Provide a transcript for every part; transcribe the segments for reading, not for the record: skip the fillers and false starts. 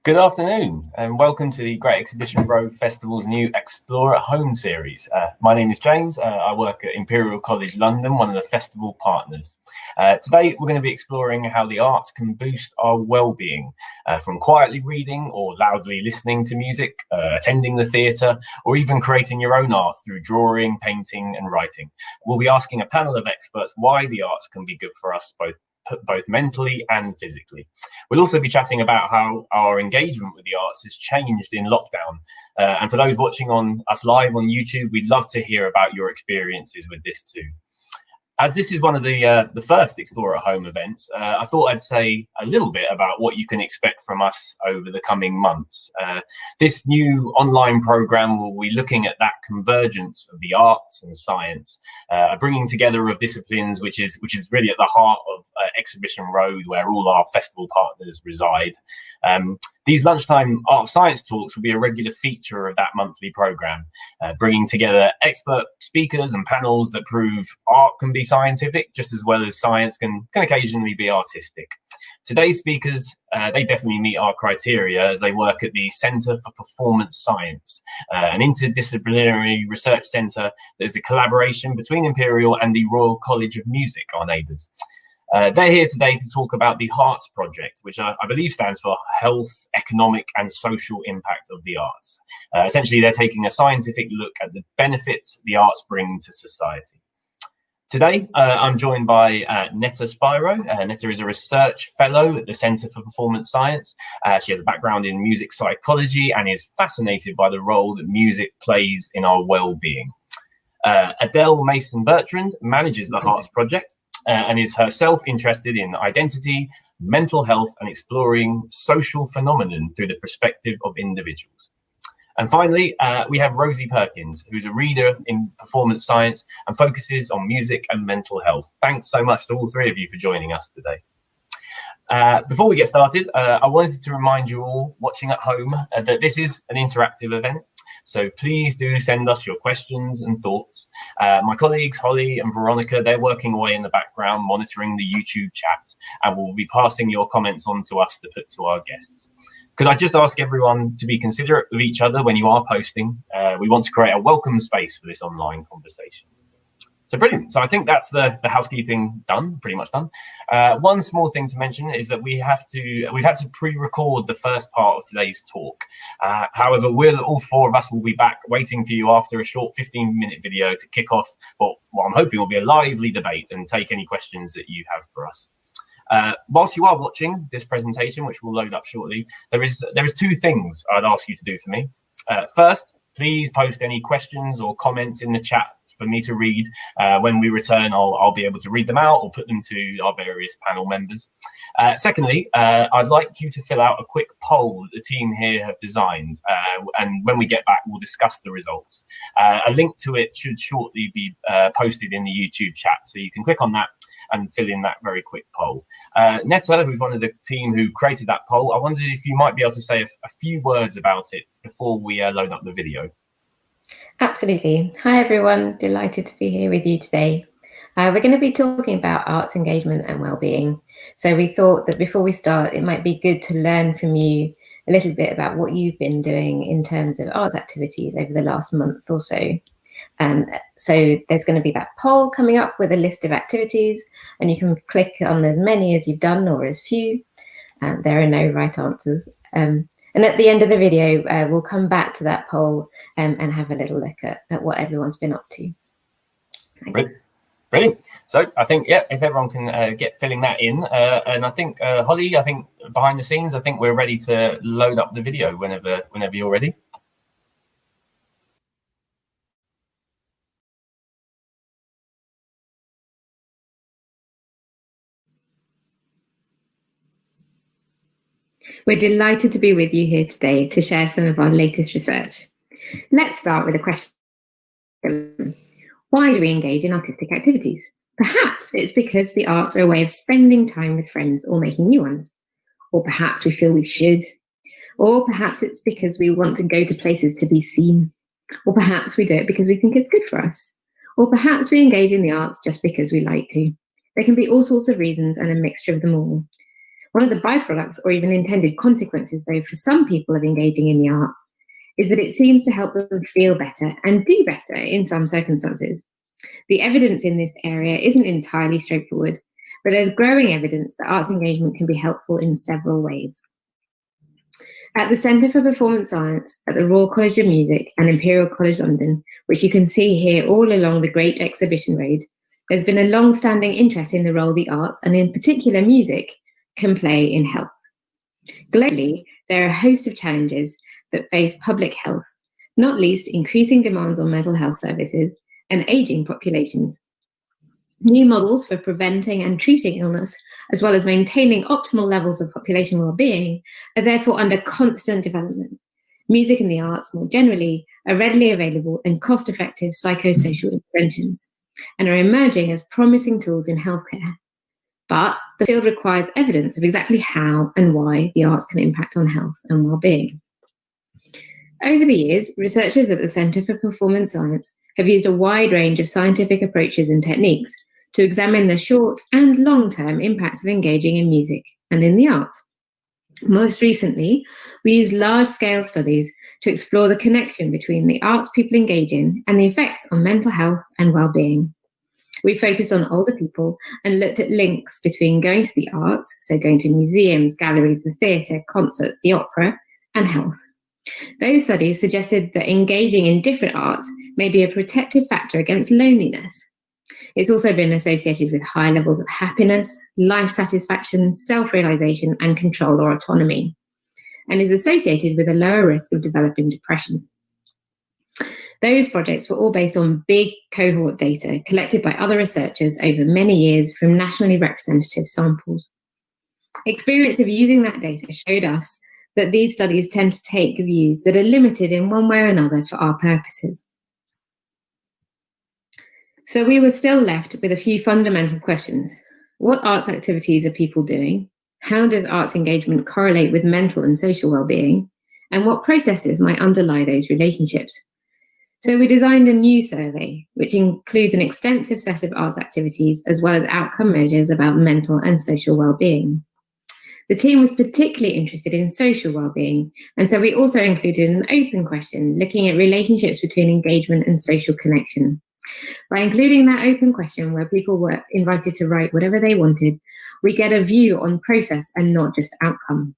Good afternoon and welcome to the Great Exhibition Road Festival's new Explore at Home series. My name is James. I work at Imperial College London, one of the festival partners. Today we're going to be exploring how the arts can boost our well-being, from quietly reading or loudly listening to music, attending the theatre, or even creating your own art through drawing, painting and writing. We'll be asking a panel of experts why the arts can be good for us both mentally and physically. We'll also be chatting about how our engagement with the arts has changed in lockdown. And for those watching us live on YouTube, we'd love to hear about your experiences with this too. As this is one of the first Explore at Home events, I thought I'd say a little bit about what you can expect from us over the coming months. This new online programme will be looking at that convergence of the arts and science, a bringing together of disciplines, which is really at the heart of Exhibition Road, where all our festival partners reside. These lunchtime art science talks will be a regular feature of that monthly programme, bringing together expert speakers and panels that prove art can be scientific just as well as science can occasionally be artistic. Today's speakers, they definitely meet our criteria as they work at the Centre for Performance Science, an interdisciplinary research centre that is a collaboration between Imperial and the Royal College of Music, our neighbours. They're here today to talk about the Hearts Project, which I believe stands for Health, Economic and Social Impact of the Arts. Essentially, they're taking a scientific look at the benefits the arts bring to society. Today, I'm joined by Netta Spiro. Netta is a research fellow at the Centre for Performance Science. She has a background in music psychology and is fascinated by the role that music plays in our well-being. Adele Mason-Bertrand manages the Hearts Project, and is herself interested in identity, mental health, and exploring social phenomenon through the perspective of individuals. And finally, we have Rosie Perkins, who's a reader in performance science and focuses on music and mental health. Thanks so much to all three of you for joining us today. Before we get started, I wanted to remind you all watching at home that this is an interactive event. So please do send us your questions and thoughts. My colleagues, Holly and Veronica, they're working away in the background, monitoring the YouTube chat, and will be passing your comments on to us to put to our guests. Could I just ask everyone to be considerate of each other when you are posting? We want to create a welcome space for this online conversation. So brilliant. So I think that's the housekeeping done, pretty much done. One small thing to mention is that we've had to pre-record the first part of today's talk. However, all four of us will be back waiting for you after a short 15-minute video to kick off what I'm hoping will be a lively debate and take any questions that you have for us. Whilst you are watching this presentation, which we'll load up shortly, there is two things I'd ask you to do for me. First, please post any questions or comments in the chat for me to read. When we return, I'll be able to read them out or put them to our various panel members. Secondly, I'd like you to fill out a quick poll that the team here have designed, and when we get back, we'll discuss the results. A link to it should shortly be posted in the YouTube chat, so you can click on that and fill in that very quick poll. Netta, who's one of the team who created that poll, I wondered if you might be able to say a few words about it before we load up the video. Absolutely. Hi everyone, delighted to be here with you today. We're going to be talking about arts engagement and well-being. So we thought that before we start, it might be good to learn from you a little bit about what you've been doing in terms of arts activities over the last month or so. So there's going to be that poll coming up with a list of activities, and you can click on as many as you've done or as few. There are no right answers. And at the end of the video, we'll come back to that poll and have a little look at what everyone's been up to. Brilliant. So I think, yeah, if everyone can get filling that in. And I think, Holly, I think behind the scenes, I think we're ready to load up the video whenever you're ready. We're delighted to be with you here today to share some of our latest research. Let's start with a question. Why do we engage in artistic activities? Perhaps it's because the arts are a way of spending time with friends or making new ones. Or perhaps we feel we should. Or perhaps it's because we want to go to places to be seen. Or perhaps we do it because we think it's good for us. Or perhaps we engage in the arts just because we like to. There can be all sorts of reasons and a mixture of them all. One of the byproducts or even intended consequences, though, for some people of engaging in the arts is that it seems to help them feel better and do better in some circumstances. The evidence in this area isn't entirely straightforward, but there's growing evidence that arts engagement can be helpful in several ways. At the Centre for Performance Science at the Royal College of Music and Imperial College London, which you can see here all along the Great Exhibition Road, there's been a long-standing interest in the role the arts, and in particular music, can play in health. Globally, there are a host of challenges that face public health, not least increasing demands on mental health services and ageing populations. New models for preventing and treating illness, as well as maintaining optimal levels of population well-being, are therefore under constant development. Music and the arts, more generally, are readily available and cost-effective psychosocial interventions, and are emerging as promising tools in healthcare. But the field requires evidence of exactly how and why the arts can impact on health and well-being. Over the years, researchers at the Centre for Performance Science have used a wide range of scientific approaches and techniques to examine the short and long-term impacts of engaging in music and in the arts. Most recently, we used large-scale studies to explore the connection between the arts people engage in and the effects on mental health and well-being. We focused on older people and looked at links between going to the arts, so going to museums, galleries, the theatre, concerts, the opera, and health. Those studies suggested that engaging in different arts may be a protective factor against loneliness. It's also been associated with high levels of happiness, life satisfaction, self-realization, and control or autonomy, and is associated with a lower risk of developing depression. Those projects were all based on big cohort data collected by other researchers over many years from nationally representative samples. Experience of using that data showed us that these studies tend to take views that are limited in one way or another for our purposes. So we were still left with a few fundamental questions. What arts activities are people doing? How does arts engagement correlate with mental and social well-being? And what processes might underlie those relationships? So we designed a new survey, which includes an extensive set of arts activities, as well as outcome measures about mental and social well-being. The team was particularly interested in social well-being, and so we also included an open question looking at relationships between engagement and social connection. By including that open question where people were invited to write whatever they wanted, we get a view on process and not just outcome.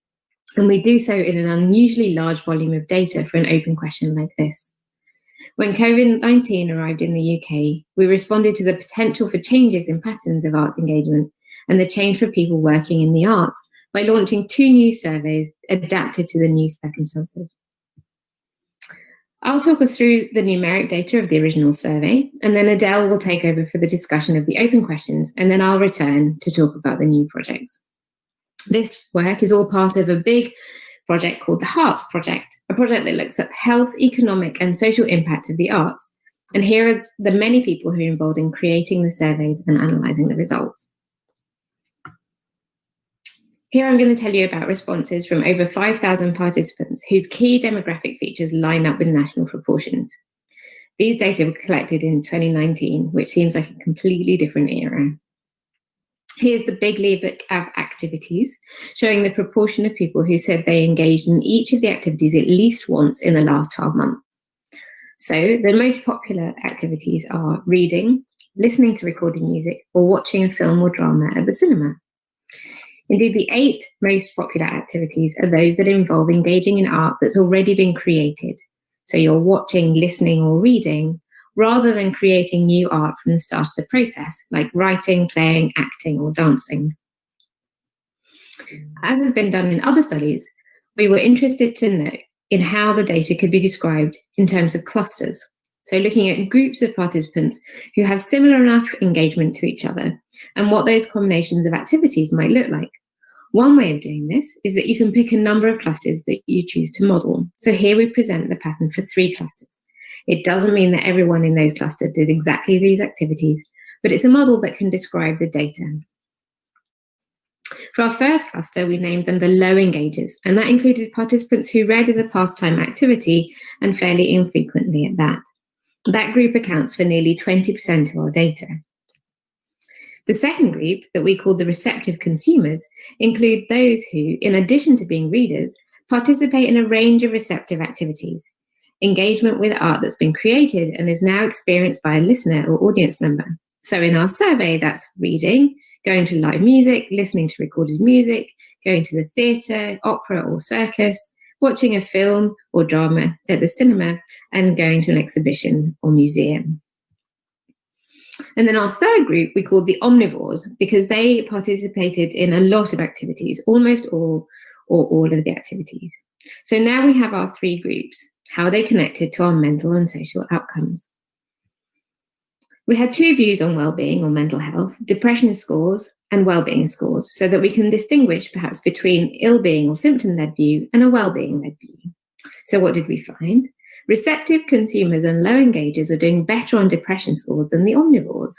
And we do so in an unusually large volume of data for an open question like this. When COVID-19 arrived in the UK, we responded to the potential for changes in patterns of arts engagement and the change for people working in the arts by launching 2 new surveys adapted to the new circumstances. I'll talk us through the numeric data of the original survey, and then Adele will take over for the discussion of the open questions, and then I'll return to talk about the new projects. This work is all part of a big project called the Hearts Project, a project that looks at the health, economic, and social impact of the arts. And here are the many people who are involved in creating the surveys and analysing the results. Here I'm going to tell you about responses from over 5,000 participants whose key demographic features line up with national proportions. These data were collected in 2019, which seems like a completely different era. Here's the big lever of activities, showing the proportion of people who said they engaged in each of the activities at least once in the last 12 months. So the most popular activities are reading, listening to recorded music, or watching a film or drama at the cinema. Indeed, the 8 most popular activities are those that involve engaging in art that's already been created. So you're watching, listening, or reading, rather than creating new art from the start of the process, like writing, playing, acting, or dancing. As has been done in other studies, we were interested to know in how the data could be described in terms of clusters. So looking at groups of participants who have similar enough engagement to each other and what those combinations of activities might look like. One way of doing this is that you can pick a number of clusters that you choose to model. So here we present the pattern for 3 clusters. It doesn't mean that everyone in those clusters did exactly these activities, but it's a model that can describe the data. For our first cluster, we named them the low engagers, and that included participants who read as a pastime activity and fairly infrequently at that. That group accounts for nearly 20% of our data. The second group, that we call the receptive consumers, include those who, in addition to being readers, participate in a range of receptive activities. Engagement with art that's been created and is now experienced by a listener or audience member. So in our survey, that's reading, going to live music, listening to recorded music, going to the theatre, opera or circus, watching a film or drama at the cinema, and going to an exhibition or museum. And then our third group we called the omnivores, because they participated in a lot of activities, almost all or all of the activities. So now we have our three groups, how they connected to our mental and social outcomes. We had two views on well-being or mental health, depression scores and well-being scores, so that we can distinguish perhaps between ill-being or symptom-led view and a well-being-led view. So what did we find? Receptive consumers and low engagers are doing better on depression scores than the omnivores.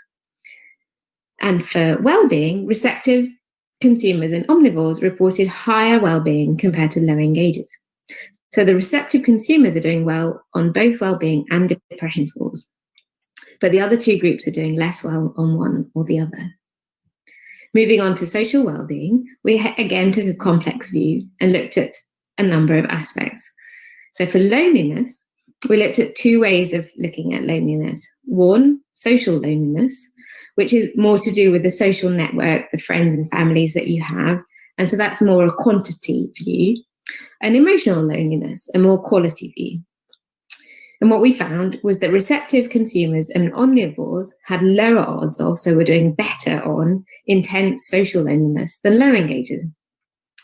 And for well-being, receptive consumers and omnivores reported higher well-being compared to low engagers. So the receptive consumers are doing well on both well-being and depression scores, but the other two groups are doing less well on one or the other. Moving on to social well-being, we again took a complex view and looked at a number of aspects. So for loneliness, we looked at two ways of looking at loneliness. One, social loneliness, which is more to do with the social network, the friends and families that you have. And so that's more a quantity view. And emotional loneliness, a more quality view. And what we found was that receptive consumers and omnivores had lower odds of, so were doing better on, intense social loneliness than low engagers.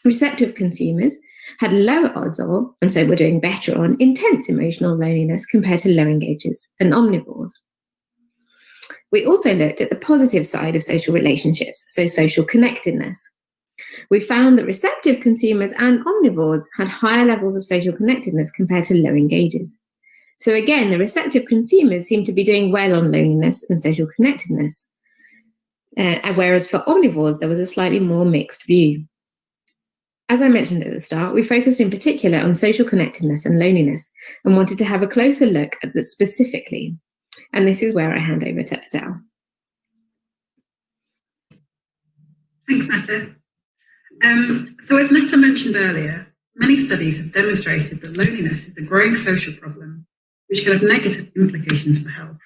Receptive consumers had lower odds of, and so were doing better on, intense emotional loneliness compared to low engagers and omnivores. We also looked at the positive side of social relationships, so social connectedness. We found that receptive consumers and omnivores had higher levels of social connectedness compared to low engagers. So again, the receptive consumers seem to be doing well on loneliness and social connectedness, whereas for omnivores, there was a slightly more mixed view. As I mentioned at the start, we focused in particular on social connectedness and loneliness and wanted to have a closer look at this specifically. And this is where I hand over to Adele. Thanks, Netta. So as Netta mentioned earlier, many studies have demonstrated that loneliness is a growing social problem, which can have negative implications for health.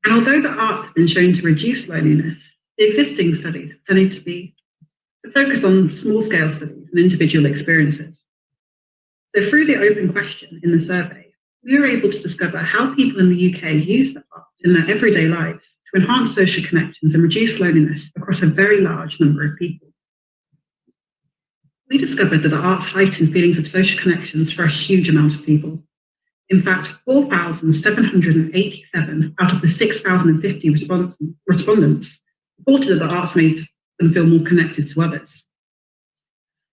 And although the arts have been shown to reduce loneliness, the existing studies have tended to focus on small-scale studies and individual experiences. So through the open question in the survey, we were able to discover how people in the UK use the arts in their everyday lives to enhance social connections and reduce loneliness across a very large number of people. We discovered that the arts heighten feelings of social connections for a huge amount of people. In fact, 4,787 out of the 6,050 respondents reported that the arts made them feel more connected to others.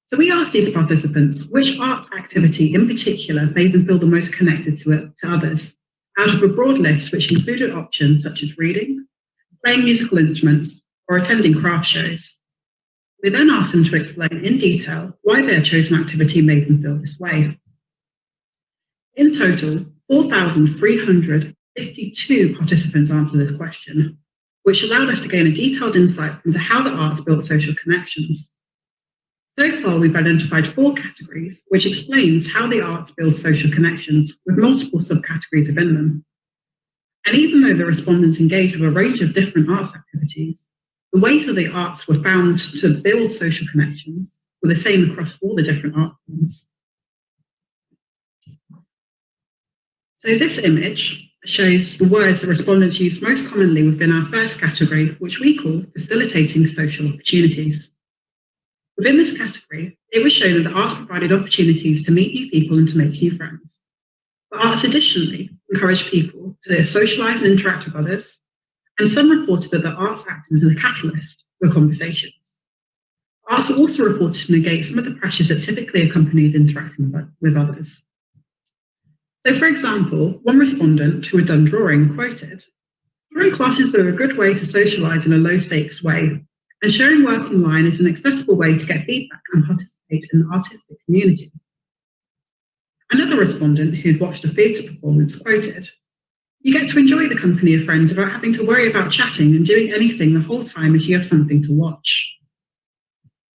So we asked these participants which art activity in particular made them feel the most connected to others, out of a broad list which included options such as reading, playing musical instruments, or attending craft shows. We then asked them to explain in detail why their chosen activity made them feel this way. In total, 4,352 participants answered this question, which allowed us to gain a detailed insight into how the arts built social connections. So far, we've identified 4 categories, which explains how the arts build social connections with multiple subcategories within them. And even though the respondents engaged with a range of different arts activities, the ways that the arts were found to build social connections were the same across all the different art forms. So this image shows the words that respondents used most commonly within our first category, which we call facilitating social opportunities. Within this category, it was shown that the arts provided opportunities to meet new people and to make new friends. The arts additionally encouraged people to socialise and interact with others, and some reported that the arts acted as a catalyst for conversations. Arts also reported to negate some of the pressures that typically accompanied interacting with others. So, for example, one respondent who had done drawing quoted, "Drawing classes are a good way to socialise in a low-stakes way, and sharing work online is an accessible way to get feedback and participate in the artistic community." Another respondent who'd watched a theatre performance quoted, You get to enjoy the company of friends without having to worry about chatting and doing anything the whole time as you have something to watch.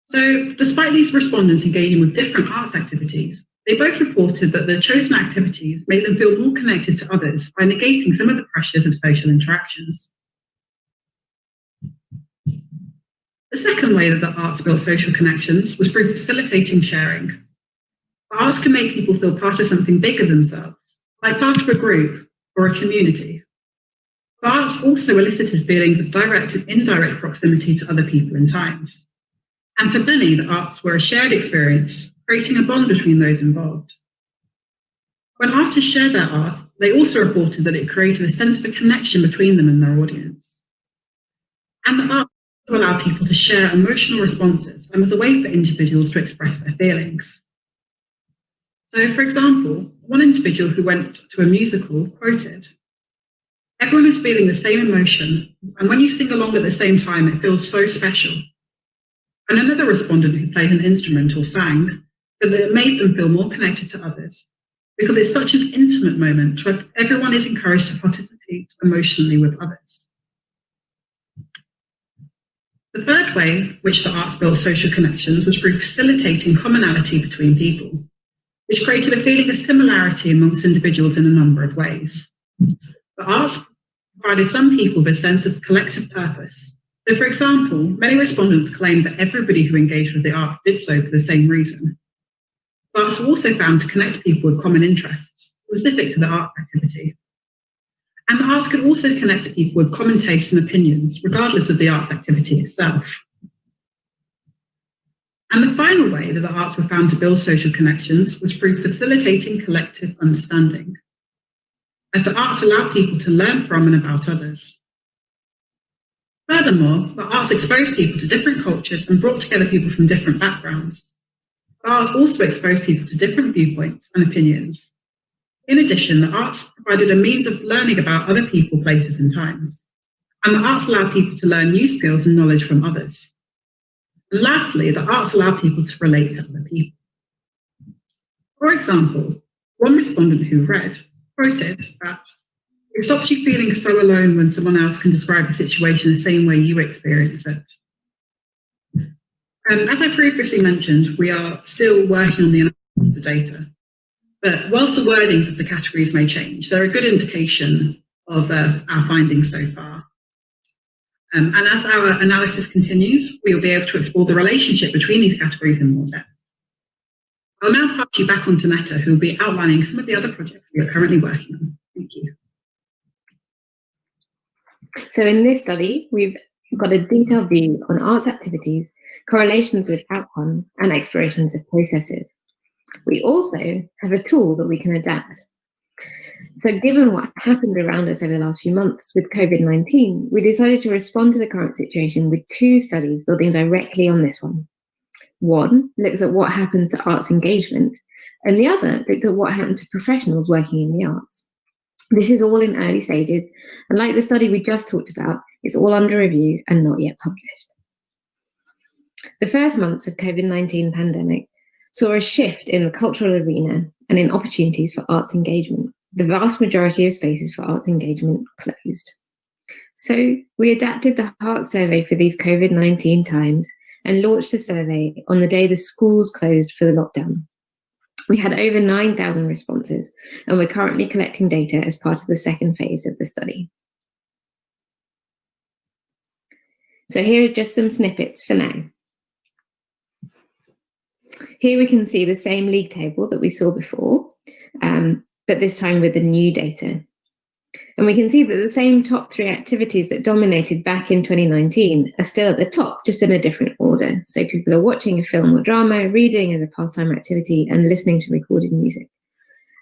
So, despite these respondents engaging with different arts activities, they both reported that the chosen activities made them feel more connected to others by negating some of the pressures of social interactions. The second way that the arts built social connections was through facilitating sharing. The arts can make people feel part of something bigger than themselves, like part of a group or a community. The arts also elicited feelings of direct and indirect proximity to other people and times. And for many, the arts were a shared experience, creating a bond between those involved. When artists shared their art, they also reported that it created a sense of a connection between them and their audience. And the art to allow people to share emotional responses and as a way for individuals to express their feelings. So, for example, one individual who went to a musical quoted, "Everyone is feeling the same emotion, and when you sing along at the same time, it feels so special." And another respondent who played an instrument or sang said that it made them feel more connected to others because it's such an intimate moment where everyone is encouraged to participate emotionally with others. The third way which the arts built social connections was through facilitating commonality between people, which created a feeling of similarity amongst individuals in a number of ways. The arts provided some people with a sense of collective purpose. So, for example, many respondents claimed that everybody who engaged with the arts did so for the same reason. The arts were also found to connect people with common interests, specific to the arts activity. And the arts could also connect people with common tastes and opinions, regardless of the arts activity itself. And the final way that the arts were found to build social connections was through facilitating collective understanding, as the arts allow people to learn from and about others. Furthermore, the arts exposed people to different cultures and brought together people from different backgrounds. The arts also exposed people to different viewpoints and opinions. In addition, the arts provided a means of learning about other people, places, and times. And the arts allow people to learn new skills and knowledge from others. And lastly, the arts allow people to relate to other people. For example, one respondent who read quoted that, "It stops you feeling so alone when someone else can describe the situation the same way you experience it." As I previously mentioned, we are still working on the analysis of the data. But whilst the wordings of the categories may change, they're a good indication of our findings so far. And as our analysis continues, we will be able to explore the relationship between these categories in more depth. I'll now pass you back on to Netta, who will be outlining some of the other projects we are currently working on. Thank you. So in this study, we've got a detailed view on arts activities, correlations with outcome, and explorations of processes. We also have a tool that we can adapt. So given what happened around us over the last few months with COVID-19, we decided to respond to the current situation with two studies building directly on this one. One looks at what happens to arts engagement, and the other looked at what happened to professionals working in the arts. This is all in early stages, and like the study we just talked about, it's all under review and not yet published. The first months of COVID-19 pandemic saw a shift in the cultural arena and in opportunities for arts engagement. The vast majority of spaces for arts engagement closed. So we adapted the heart survey for these COVID-19 times and launched a survey on the day the schools closed for the lockdown. We had over 9,000 responses, and we're currently collecting data as part of the second phase of the study. So here are just some snippets for now. Here we can see the same league table that we saw before, but this time with the new data. And we can see that the same top 3 activities that dominated back in 2019 are still at the top, just in a different order. So people are watching a film or drama, reading as a pastime activity, and listening to recorded music.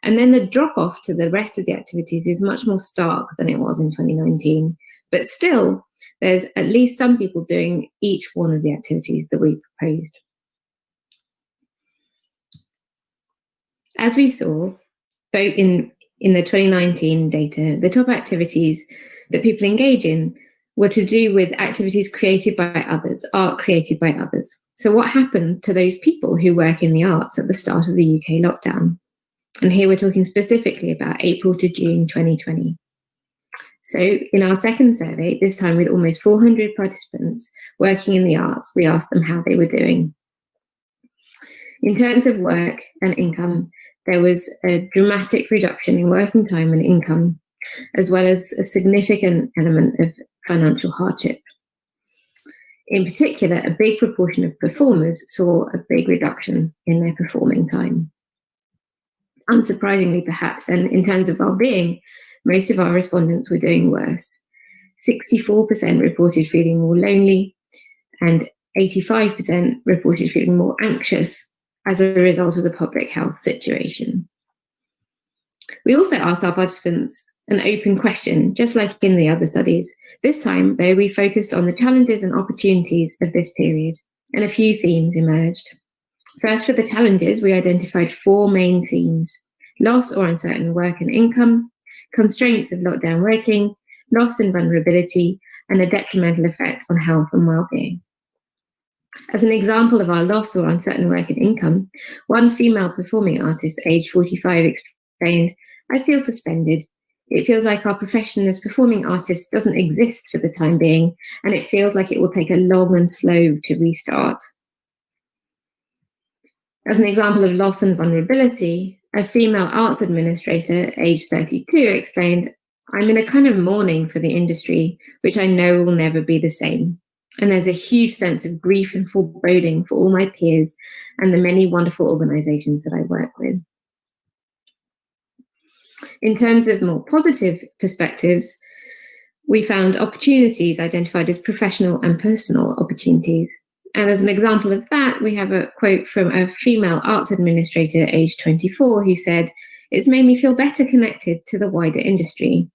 And then the drop-off to the rest of the activities is much more stark than it was in 2019. But still, there's at least some people doing each one of the activities that we proposed. As we saw, both in the 2019 data, the top activities that people engage in were to do with activities created by others, art created by others. So what happened to those people who work in the arts at the start of the UK lockdown? And here we're talking specifically about April to June 2020. So in our second survey, this time with almost 400 participants working in the arts, we asked them how they were doing. In terms of work and income, there was a dramatic reduction in working time and income, as well as a significant element of financial hardship. In particular, a big proportion of performers saw a big reduction in their performing time. Unsurprisingly, perhaps, and in terms of well-being, most of our respondents were doing worse. 64% reported feeling more lonely, and 85% reported feeling more anxious as a result of the public health situation. We also asked our participants an open question, just like in the other studies. This time, though, we focused on the challenges and opportunities of this period, and a few themes emerged. First, for the challenges, we identified 4 main themes: loss or uncertain work and income, constraints of lockdown working, loss and vulnerability, and a detrimental effect on health and well-being. As an example of our loss or uncertain work and income, one female performing artist aged 45 explained, "I feel suspended. It feels like our profession as performing artists doesn't exist for the time being, and it feels like it will take a long and slow to restart." As an example of loss and vulnerability, a female arts administrator aged 32 explained, "I'm in a kind of mourning for the industry, which I know will never be the same. And there's a huge sense of grief and foreboding for all my peers and the many wonderful organizations that I work with." In terms of more positive perspectives, we found opportunities identified as professional and personal opportunities. And as an example of that, we have a quote from a female arts administrator aged 24 who said, "It's made me feel better connected to the wider industry.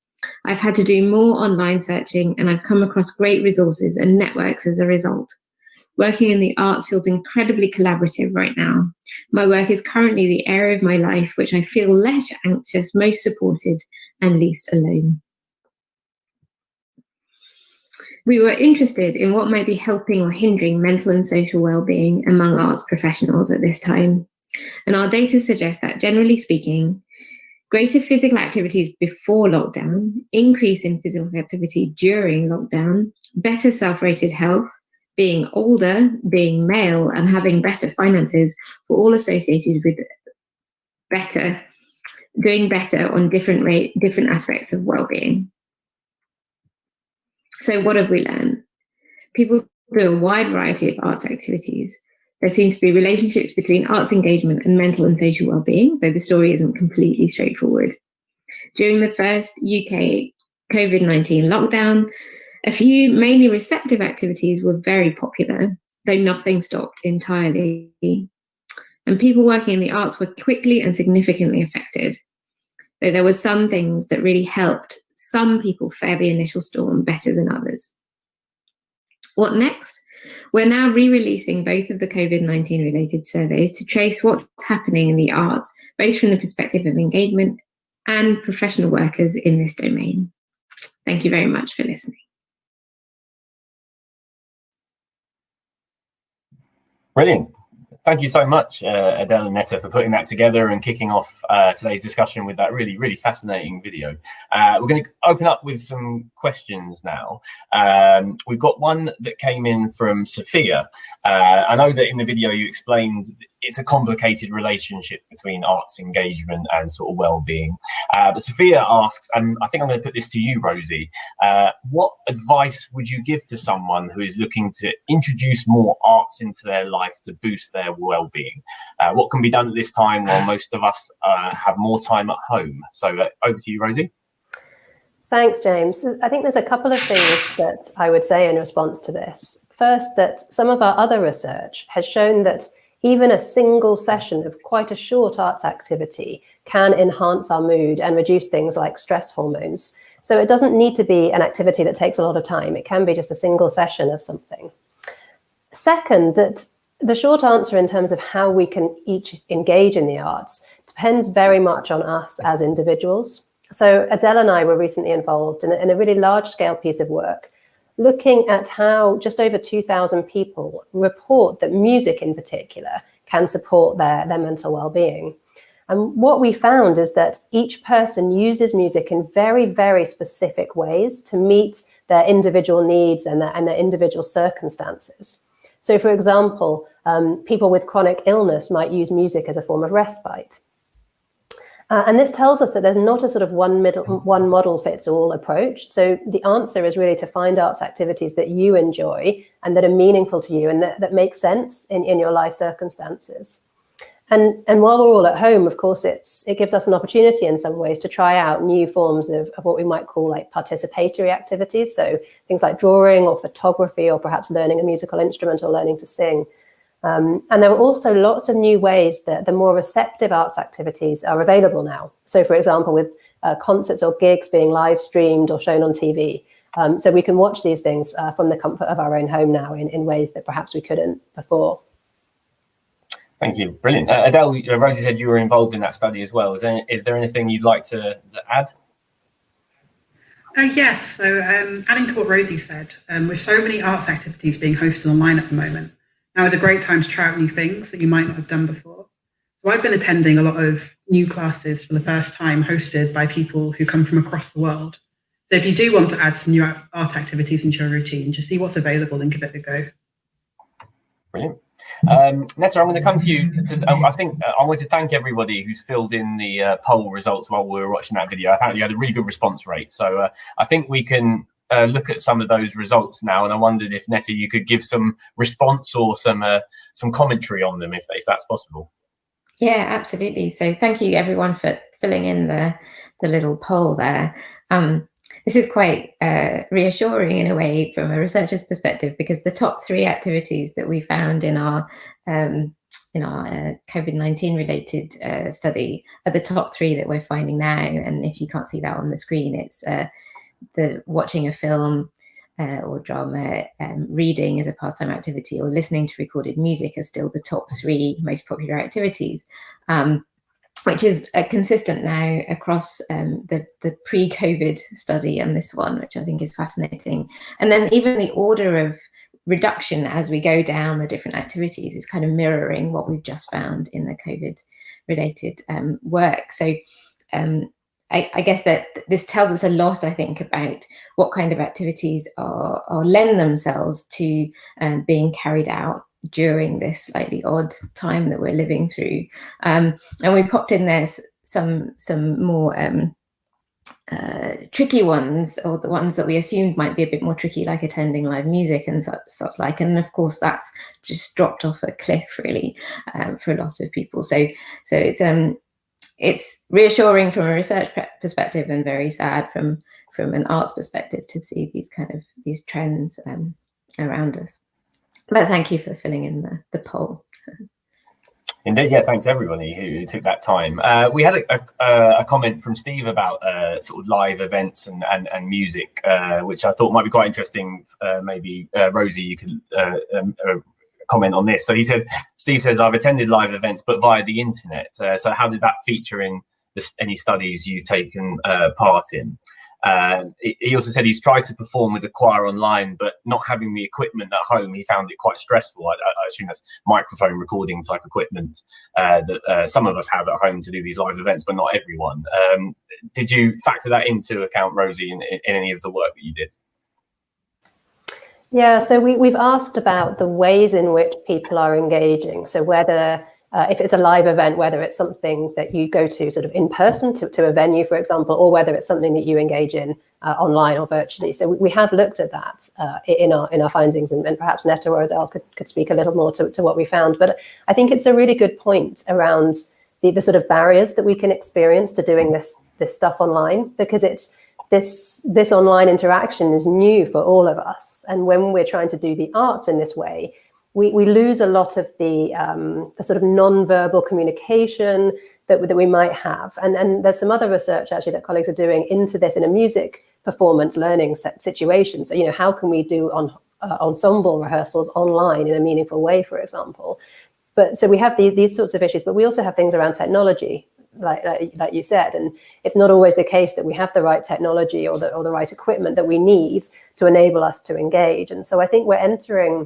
I've had to do more online searching, and I've come across great resources and networks as a result. Working in the arts feels incredibly collaborative right now. My work is currently the area of my life which I feel less anxious, most supported, and least alone." We were interested in what might be helping or hindering mental and social well-being among arts professionals at this time. And our data suggests that, generally speaking, greater physical activities before lockdown, increase in physical activity during lockdown, better self-rated health, being older, being male, and having better finances were all associated with doing better on different aspects of well-being. So what have we learned? People do a wide variety of arts activities. There seem to be relationships between arts engagement and mental and social well-being, though the story isn't completely straightforward. During the first UK COVID-19 lockdown, a few mainly receptive activities were very popular, though nothing stopped entirely. And people working in the arts were quickly and significantly affected, though there were some things that really helped some people fare the initial storm better than others. What next? We're now re-releasing both of the COVID-19 related surveys to trace what's happening in the arts, both from the perspective of engagement and professional workers in this domain. Thank you very much for listening. Brilliant. Thank you so much, Adele and Netta, for putting that together and kicking off today's discussion with that really, really fascinating video. We're going to open up with some questions now. We've got one that came in from Sophia. I know that in the video you explained it's a complicated relationship between arts engagement and sort of well-being. But Sophia asks, and I think I'm going to put this to you, Rosie, what advice would you give to someone who is looking to introduce more arts into their life to boost their well-being? What can be done at this time while most of us have more time at home? So over to you, Rosie. Thanks, James. I think there's a couple of things that I would say in response to this. First, that some of our other research has shown that even a single session of quite a short arts activity can enhance our mood and reduce things like stress hormones. So it doesn't need to be an activity that takes a lot of time. It can be just a single session of something. Second, that the short answer in terms of how we can each engage in the arts depends very much on us as individuals. So Adele and I were recently involved in a really large-scale piece of work looking at how just over 2,000 people report that music in particular can support their mental well-being. And what we found is that each person uses music in very, very specific ways to meet their individual needs and their individual circumstances. So, for example, people with chronic illness might use music as a form of respite. And this tells us that there's not a sort of one model fits all approach. So the answer is really to find arts activities that you enjoy and that are meaningful to you and that make sense in your life circumstances. And while we're all at home, of course, it gives us an opportunity in some ways to try out new forms of what we might call like participatory activities. So things like drawing or photography, or perhaps learning a musical instrument or learning to sing. And there are also lots of new ways that the more receptive arts activities are available now. So, for example, with concerts or gigs being live streamed or shown on TV. So we can watch these things from the comfort of our own home now in ways that perhaps we couldn't before. Thank you. Brilliant. Adele, Rosie said you were involved in that study as well. Is there anything you'd like to add? Yes. So adding to what Rosie said, with so many arts activities being hosted online at the moment, now is a great time to try out new things that you might not have done before. So I've been attending a lot of new classes for the first time hosted by people who come from across the world. So if you do want to add some new art activities into your routine, just see what's available and give it a go. Brilliant. Netta, I'm going to come to you. I think I want to thank everybody who's filled in the poll results while we were watching that video. Apparently you had a really good response rate. So I think we can look at some of those results now. And I wondered if, Netta, you could give some response or some commentary on them, if that's possible. Yeah, absolutely. So thank you everyone for filling in the little poll there. This is quite reassuring in a way from a researcher's perspective, because the top 3 activities that we found in our COVID-19 related study are the top 3 that we're finding now. And if you can't see that on the screen, it's the watching a film or drama, reading as a pastime activity, or listening to recorded music are still the top 3 most popular activities. Which is consistent now across the pre-COVID study and this one, which I think is fascinating. And then even the order of reduction as we go down the different activities is kind of mirroring what we've just found in the COVID-related work. So I guess that this tells us a lot, I think, about what kind of activities are lend themselves to being carried out during this slightly odd time that we're living through. And we popped in there some more tricky ones, or the ones that we assumed might be a bit more tricky, like attending live music and such like. And of course, that's just dropped off a cliff, really, for a lot of people. So it's reassuring from a research perspective and very sad from an arts perspective to see these trends around us. But thank you for filling in the poll. Indeed, yeah, thanks everybody who took that time. We had a comment from Steve about sort of live events and music, which I thought might be quite interesting. Maybe Rosie, you could comment on this. So Steve says, I've attended live events, but via the internet. So how did that feature in any studies you've taken part in? He also said he's tried to perform with the choir online, but not having the equipment at home, he found it quite stressful. I assume that's microphone recording type equipment that some of us have at home to do these live events, but not everyone. Did you factor that into account, Rosie, in any of the work that you did? Yeah, so we've asked about the ways in which people are engaging. So whether if it's a live event, whether it's something that you go to sort of in person to a venue, for example, or whether it's something that you engage in online or virtually. So we have looked at that in our findings, and perhaps Netta or Adele could speak a little more to what we found. But I think it's a really good point around the sort of barriers that we can experience to doing this stuff online, because it's this online interaction is new for all of us. And when we're trying to do the arts in this way, we lose a lot of the sort of non-verbal communication that we might have. And there's some other research actually that colleagues are doing into this in a music performance learning situation. So, how can we do ensemble rehearsals online in a meaningful way, for example? But so we have these sorts of issues, but we also have things around technology, like you said, and it's not always the case that we have the right technology or the right equipment that we need to enable us to engage. And so I think we're entering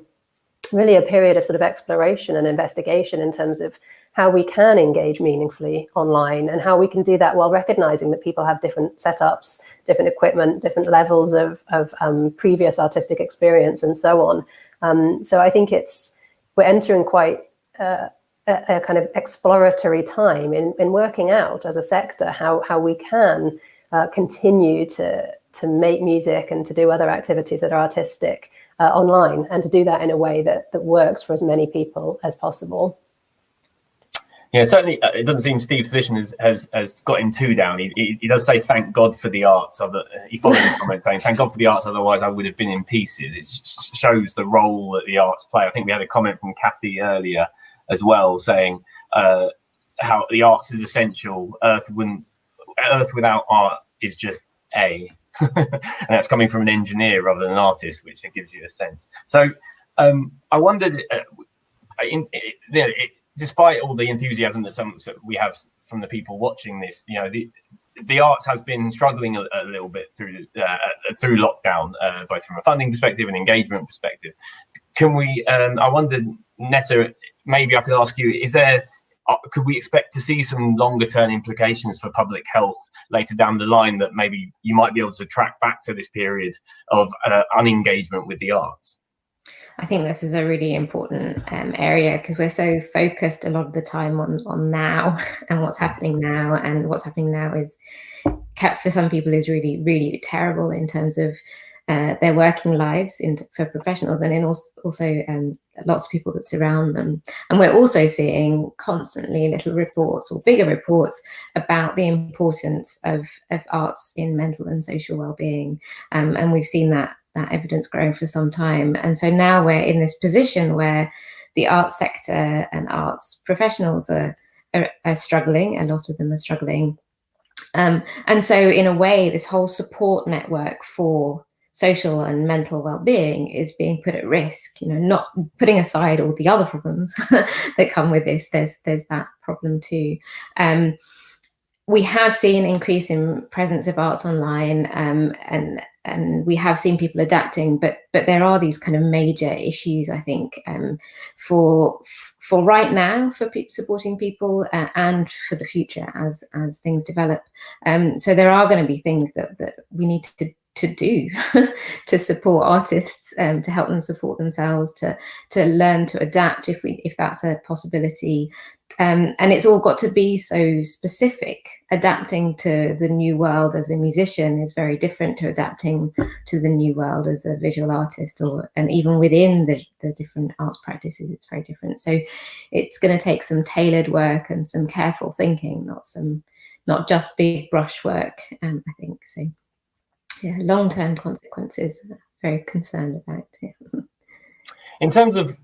really a period of sort of exploration and investigation in terms of how we can engage meaningfully online and how we can do that while recognizing that people have different setups, different equipment, different levels of previous artistic experience and so on. So I think we're entering quite a kind of exploratory time in working out as a sector how we can continue to make music and to do other activities that are artistic online, and to do that in a way that works for as many people as possible. Yeah, certainly. It doesn't seem Steve Fishon has got him too down. He does say, "Thank God for the arts." He followed the comment saying, "Thank God for the arts, otherwise I would have been in pieces." It shows the role that the arts play. I think we had a comment from Kathy earlier as well, saying how the arts is essential. Earth without art is just and that's coming from an engineer rather than an artist, which gives you a sense. So I wondered, despite all the enthusiasm that we have from the people watching this, the arts has been struggling a little bit through lockdown, both from a funding perspective and engagement perspective. Can we? I wondered, Netta, maybe I could ask you: could we expect to see some longer term implications for public health later down the line that maybe you might be able to track back to this period of unengagement with the arts? I think this is a really important area, because we're so focused a lot of the time on now and what's happening now, and what's happening now is, for some people, is really, really terrible in terms of their working lives for professionals, and in also lots of people that surround them. And we're also seeing constantly little reports or bigger reports about the importance of arts in mental and social well-being, and we've seen that evidence growing for some time. And so now we're in this position where the arts sector and arts professionals are struggling. A lot of them are struggling. And so in a way, this whole support network for social and mental well-being is being put at risk, not putting aside all the other problems that come with this. There's that problem too. We have seen an increase in presence of arts online, and we have seen people adapting, but there are these kind of major issues, I think, for right now, for supporting people, and for the future as things develop. So there are going to be things that we need to do to support artists, to help them support themselves, to learn to adapt if that's a possibility. And it's all got to be so specific. Adapting to the new world as a musician is very different to adapting to the new world as a visual artist, and even within the different arts practices, it's very different. So it's going to take some tailored work and some careful thinking, not just big brush work, I think. So yeah, long-term consequences, very concerned about it. In terms of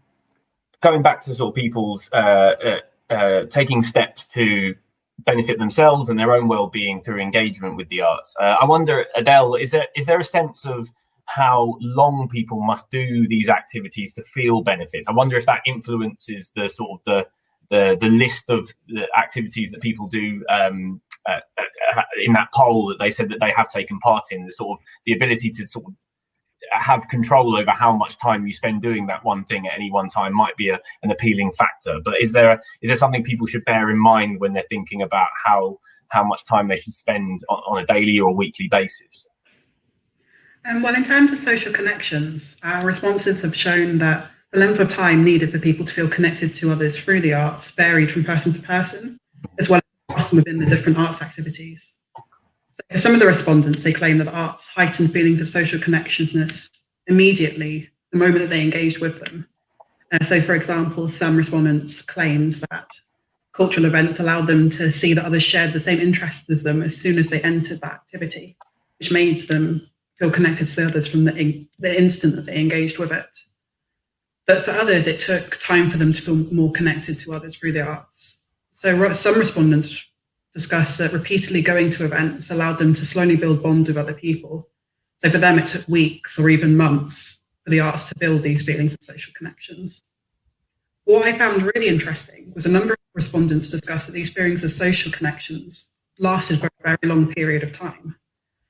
going back to sort of people's taking steps to benefit themselves and their own well-being through engagement with the arts, I wonder, Adele, is there a sense of how long people must do these activities to feel benefits? I wonder if that influences the sort of the list of the activities that people do in that poll that they said that they have taken part in. The ability to sort of have control over how much time you spend doing that one thing at any one time might be an appealing factor. But is there something people should bear in mind when they're thinking about how much time they should spend on a daily or weekly basis? Well, in terms of social connections, our responses have shown that the length of time needed for people to feel connected to others through the arts varied from person to person, as well as within the different arts activities. So for some of the respondents, they claim that the arts heightened feelings of social connectedness immediately the moment that they engaged with them. So, for example, some respondents claimed that cultural events allowed them to see that others shared the same interests as them as soon as they entered that activity, which made them feel connected to the others from the instant that they engaged with it. But for others, it took time for them to feel more connected to others through the arts. So some respondents discussed that repeatedly going to events allowed them to slowly build bonds with other people. So for them, it took weeks or even months for the arts to build these feelings of social connections. What I found really interesting was a number of respondents discussed that these feelings of social connections lasted for a very long period of time.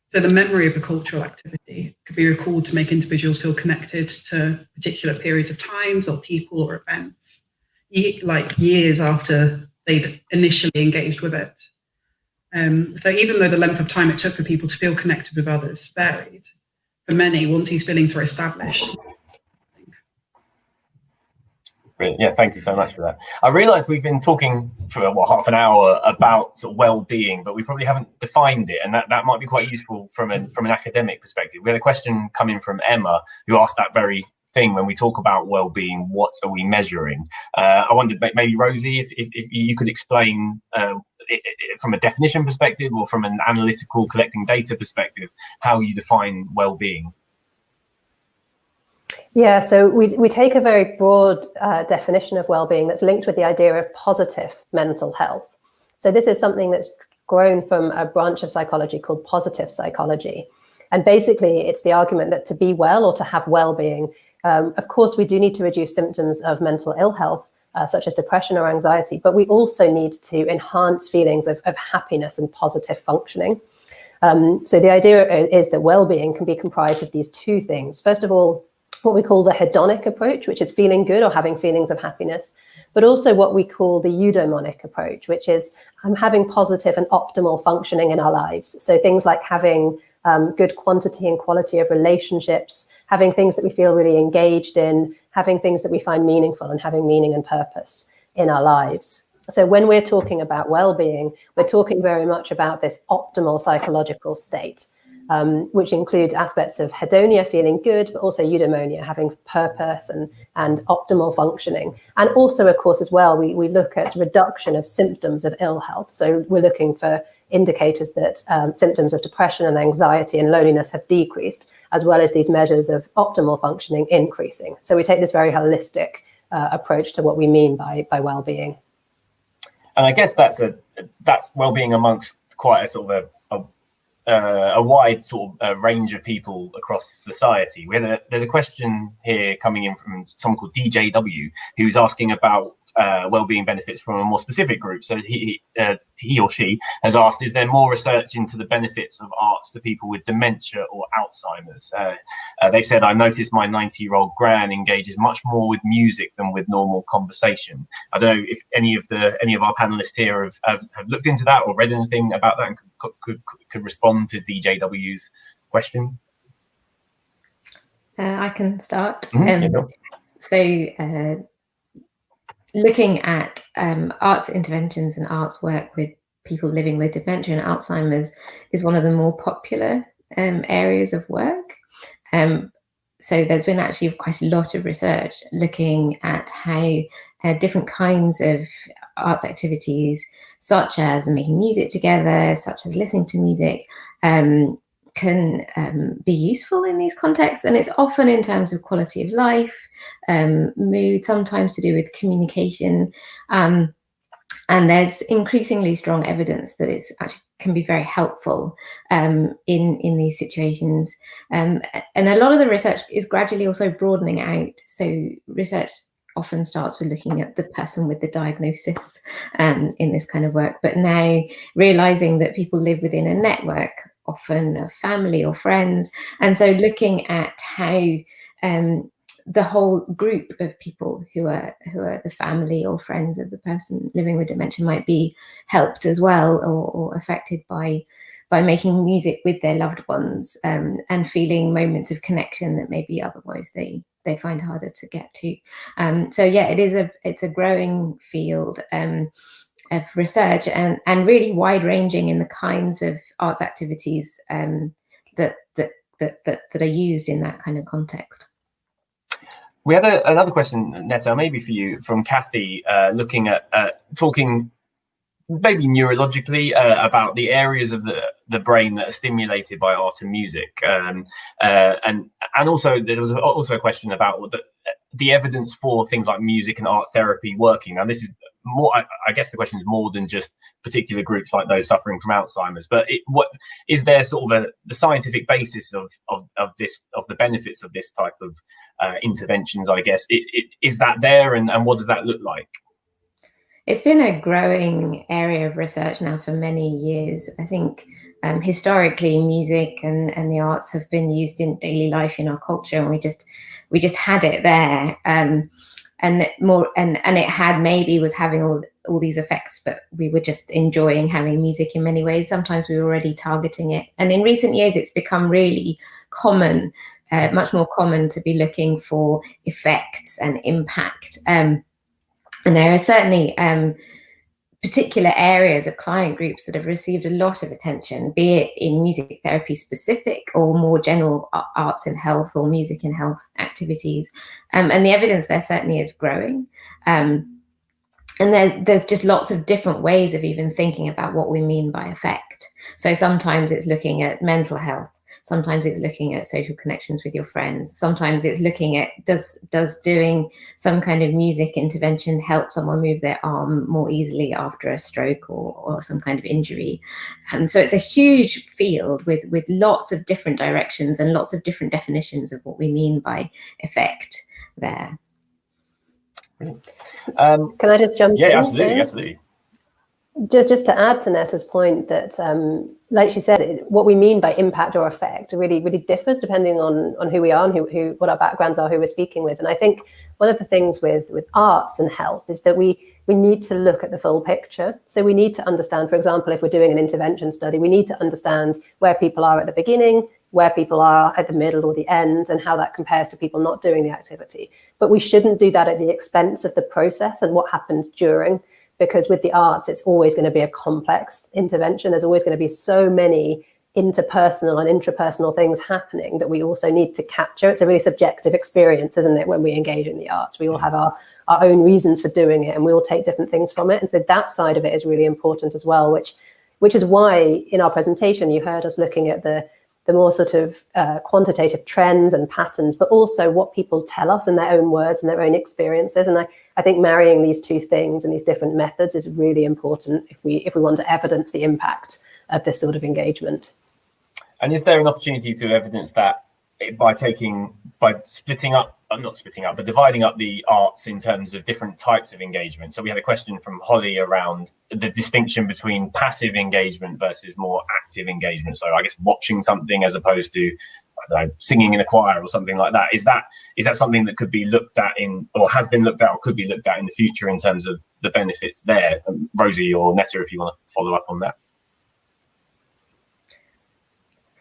So the memory of a cultural activity could be recalled to make individuals feel connected to particular periods of times or people or events, like years after they'd initially engaged with it. So even though the length of time it took for people to feel connected with others varied, for many, once these feelings were established. Brilliant. Yeah, thank you so much for that. I realise we've been talking for half an hour about sort of well-being, but we probably haven't defined it, and that might be quite useful from an academic perspective. We had a question coming from Emma who asked that very thing. When we talk about well-being, what are we measuring? I wondered maybe Rosie, if you could explain from a definition perspective or from an analytical collecting data perspective how you define well-being. Yeah, so we take a very broad definition of well-being that's linked with the idea of positive mental health. So this is something that's grown from a branch of psychology called positive psychology. And basically, it's the argument that to be well or to have well-being, of course, we do need to reduce symptoms of mental ill health, such as depression or anxiety, but we also need to enhance feelings of happiness and positive functioning. So the idea is that well-being can be comprised of these two things. First of all, what we call the hedonic approach, which is feeling good or having feelings of happiness, but also what we call the eudaimonic approach, which is having positive and optimal functioning in our lives. So things like having good quantity and quality of relationships, having things that we feel really engaged in, having things that we find meaningful, and having meaning and purpose in our lives. So when we're talking about well-being, we're talking very much about this optimal psychological state, which includes aspects of hedonia, feeling good, but also eudaimonia, having purpose and optimal functioning. And also, of course, as well, we look at reduction of symptoms of ill health. So we're looking for indicators that symptoms of depression and anxiety and loneliness have decreased, as well as these measures of optimal functioning increasing. So we take this very holistic approach to what we mean by well-being. And I guess that's well-being amongst quite a sort of a wide sort of range of people across society. There's a question here coming in from someone called DJW, who's asking about well-being benefits from a more specific group. So he or she has asked, is there more research into the benefits of arts to people with dementia or Alzheimer's? They've said, I noticed my 90-year-old gran engages much more with music than with normal conversation. I don't know if any of our panelists here have looked into that or read anything about that and could respond to DJW's question. I can start. Mm-hmm. So looking at arts interventions and arts work with people living with dementia and Alzheimer's is one of the more popular areas of work. So there's been actually quite a lot of research looking at how different kinds of arts activities, such as making music together, such as listening to music, can be useful in these contexts. And it's often in terms of quality of life, mood, sometimes to do with communication. And there's increasingly strong evidence that it's actually can be very helpful in these situations. And a lot of the research is gradually also broadening out. So research often starts with looking at the person with the diagnosis in this kind of work, but now realizing that people live within a network, often a family or friends, and so looking at how the whole group of people who are the family or friends of the person living with dementia might be helped as well or affected by making music with their loved ones and feeling moments of connection that maybe otherwise they find harder to get to. So yeah, it's a growing field of research and really wide ranging in the kinds of arts activities that are used in that kind of context. We had another question, Netta, maybe for you, from Kathy, looking at talking maybe neurologically about the areas of the brain that are stimulated by art and music, and also there was also a question about the evidence for things like music and art therapy working. Now this is more, I guess the question is more than just particular groups like those suffering from Alzheimer's, but what is there sort of the scientific basis of the benefits of this type of interventions? I guess is that there, and what does that look like? It's been a growing area of research now for many years. I think historically, music and the arts have been used in daily life in our culture, and we just had it there, and it was having all these effects, but we were just enjoying having music in many ways. Sometimes we were already targeting it, and in recent years, it's become really common, much more common to be looking for effects and impact, and there are certainly particular areas of client groups that have received a lot of attention, be it in music therapy specific or more general arts and health or music and health activities. And the evidence there certainly is growing. And there's just lots of different ways of even thinking about what we mean by effect. So sometimes it's looking at mental health. Sometimes it's looking at social connections with your friends. Sometimes it's looking at does doing some kind of music intervention help someone move their arm more easily after a stroke or some kind of injury. So it's a huge field with lots of different directions and lots of different definitions of what we mean by effect there. Can I just jump in? Yeah, absolutely. Just to add to Netta's point that, like she said, what we mean by impact or effect really differs depending on who we are and who what our backgrounds are, who we're speaking with. And I think one of the things with arts and health is that we need to look at the full picture. So we need to understand, for example, if we're doing an intervention study, we need to understand where people are at the beginning, where people are at the middle or the end, and how that compares to people not doing the activity. But we shouldn't do that at the expense of the process and what happens during. Because with the arts, it's always going to be a complex intervention. There's always going to be so many interpersonal and intrapersonal things happening that we also need to capture. It's a really subjective experience, isn't it, when we engage in the arts? We all have our own reasons for doing it, and we all take different things from it. And so that side of it is really important as well, which is why in our presentation, you heard us looking at the more sort of quantitative trends and patterns, but also what people tell us in their own words and their own experiences. And I think marrying these two things and these different methods is really important if we want to evidence the impact of this sort of engagement. And is there an opportunity to evidence that by dividing up the arts in terms of different types of engagement? So we had a question from Holly around the distinction between passive engagement versus more active engagement. So I guess watching something as opposed to, I don't know, singing in a choir or something like that. Is that something that could be looked at or has been looked at or could be looked at in the future in terms of the benefits there? Rosie or Netta, if you want to follow up on that.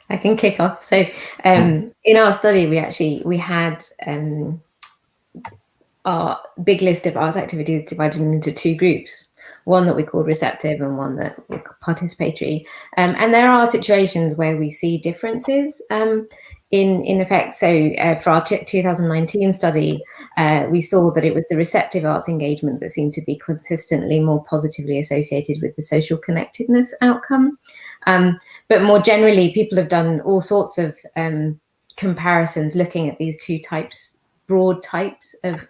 I can kick off. So in our study, we had our big list of arts activities divided into two groups, one that we called receptive and one that we called participatory. And there are situations where we see differences in effect. So for our 2019 study, we saw that it was the receptive arts engagement that seemed to be consistently more positively associated with the social connectedness outcome. But more generally, people have done all sorts of comparisons looking at these two broad types of